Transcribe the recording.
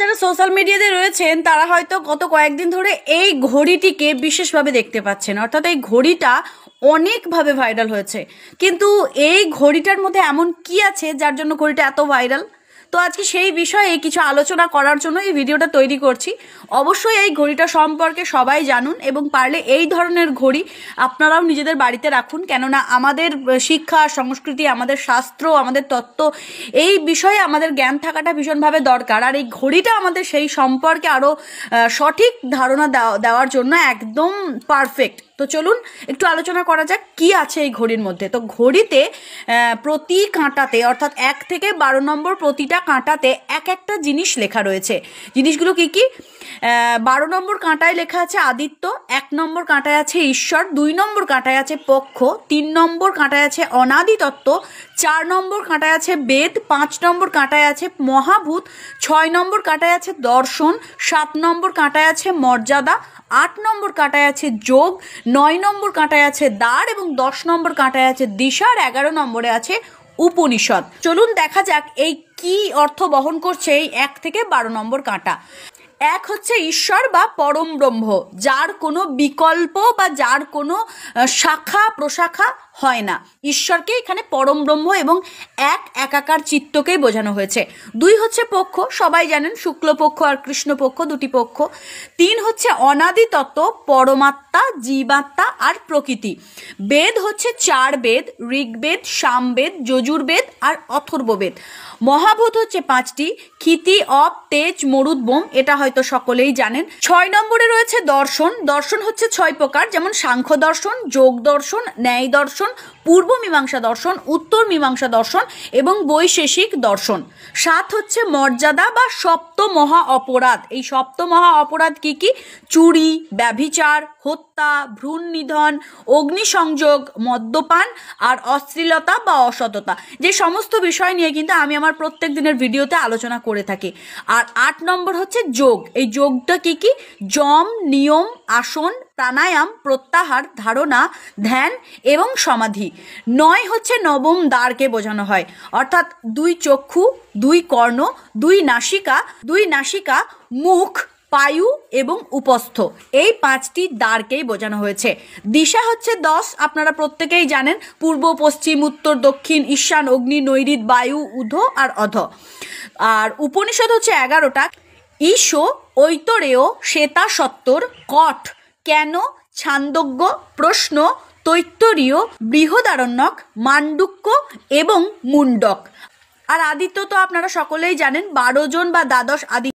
যারা সোশ্যাল মিডিয়াতে রয়েছেন তারা হয়তো গত কয়েকদিন ধরে এই ঘড়িটিকে বিশেষভাবে দেখতে পাচ্ছেন, অর্থাৎ এই ঘড়িটা অনেকভাবে ভাইরাল হয়েছে। কিন্তু এই ঘড়িটার মধ্যে এমন কি আছে যার জন্য ঘড়িটা এত ভাইরাল? তো আজকে সেই বিষয়ে কিছু আলোচনা করার জন্য এই ভিডিওটা তৈরি করছি। অবশ্যই এই ঘড়িটা সম্পর্কে সবাই জানুন এবং পারলে এই ধরনের ঘড়ি আপনারাও নিজেদের বাড়িতে রাখুন, কেননা আমাদের শিক্ষা, সংস্কৃতি, আমাদের শাস্ত্র, আমাদের তত্ত্ব, এই বিষয়ে আমাদের জ্ঞান থাকাটা ভীষণভাবে দরকার। আর এই ঘড়িটা আমাদের সেই সম্পর্কে আরও সঠিক ধারণা দেওয়ার জন্য একদম পারফেক্ট। তো চলুন একটু আলোচনা করা যাক কি আছে এই ঘড়ির মধ্যে। তো ঘড়িতে প্রতি কাঁটাতে, অর্থাৎ 1 থেকে 12 নম্বর প্রতিটা কাঁটাতে এক একটা জিনিস লেখা রয়েছে। জিনিসগুলো কি কি? 12 নম্বর কাঁটায় লেখা আছে আদিত্য, 1 নম্বর কাঁটায় আছে ঈশ্বর, 2 নম্বর কাঁটায় আছে পক্ষ, 3 নম্বর কাঁটায় আছে অনাদি তত্ত্ব, 4 নম্বর কাঁটায় আছে বেদ, 5 নম্বর কাঁটায় আছে মহাভূত, 6 নম্বর কাঁটায় আছে দর্শন, 7 নম্বর কাঁটায় আছে মর্যাদা, 8 নম্বর কাঁটায় আছে যোগ, 9 নম্বর কাঁটায় আছে দ্বার এবং 10 নম্বর কাঁটায় আছে দিশা, আর 11 নম্বরে আছে উপনিষদ। চলুন দেখা যাক এই কি অর্থ বহন করছে এই 1 থেকে 12 নম্বর কাঁটা। 1 হচ্ছে ঈশ্বর বা পরম ব্রহ্ম, যার কোনো বিকল্প বা যার কোনো শাখা প্রশাখা হয় না। ঈশ্বরকে এখানে পরম ব্রহ্ম এবং একাকার চিত্তকেই বোঝানো হয়েছে। 2 হচ্ছে পক্ষ, সবাই জানেন শুক্লপক্ষ আর কৃষ্ণপক্ষ, 2টি পক্ষ। 3 হচ্ছে অনাদি তত্ত্ব, পরমাত্মা, জীবাত্মা আর প্রকৃতি। বেদ হচ্ছে 4 বেদ, ঋগ্বেদ, সামবেদ, যজুর্বেদ আর অথর্ববেদ। মহাভূত হচ্ছে 5টি, ক্ষিতি, অপ, তেজ, মরুদ, বোম, এটা হয়তো সকলেই জানেন। 6 নম্বরে রয়েছে দর্শন। দর্শন হচ্ছে 6 প্রকার, যেমন সাংখ্য দর্শন, যোগ দর্শন, ন্যায় দর্শন, পূর্ব মীমাংসা দর্শন, উত্তর মীমাংসা দর্শন এবং বৈশেষিক দর্শন। 7 হচ্ছে মর্যাদা বা সপ্ত মহা অপরাধ। এই সপ্ত মহা অপরাধ কি কি? চুরি, ব্যভিচার, হত্যা, ভ্রূণ নিধন, অগ্নিসংযোগ, মদ্যপান আর অশ্লীলতা বা অসততা, যে সমস্ত বিষয় নিয়ে কিন্তু আমি আমার প্রত্যেক দিনের ভিডিওতে আলোচনা করে থাকি। আর 8 নম্বর হচ্ছে যোগ। এই যোগটা কি কি? যম, নিয়ম, আসন, প্রাণায়াম, প্রত্যাহার, ধারণা, ধ্যান এবং সমাধি। 9 হচ্ছে নবম দ্বারকে বোঝানো হয়, অর্থাৎ 2 চক্ষু, 2 কর্ণ, 2 নাসিকা, মুখ, পায়ু এবং উপস্থ, এই 5টি দ্বারকেই বোঝানো হয়েছে। দিশা হচ্ছে 10, আপনারা প্রত্যেকেই জানেন, পূর্ব, পশ্চিম, উত্তর, দক্ষিণ, ঈশান, অগ্নি, নৈঋত, বায়ু, ঊর্ধ্ব আর অধ। আর উপনিষদ হচ্ছে 11টা, ঈশো, ঐতরেয়, শ্বেতা সত্তর, কঠ, কেন, ছান্দোগ্য, প্রশ্ন, তৈত্তরীয়, বৃহদারণ্যক, মান্ডুক্য এবং মুন্ডক। আর আদিত্য তো আপনারা সকলেই জানেন, 12 জন বা দ্বাদশ আদিত্য।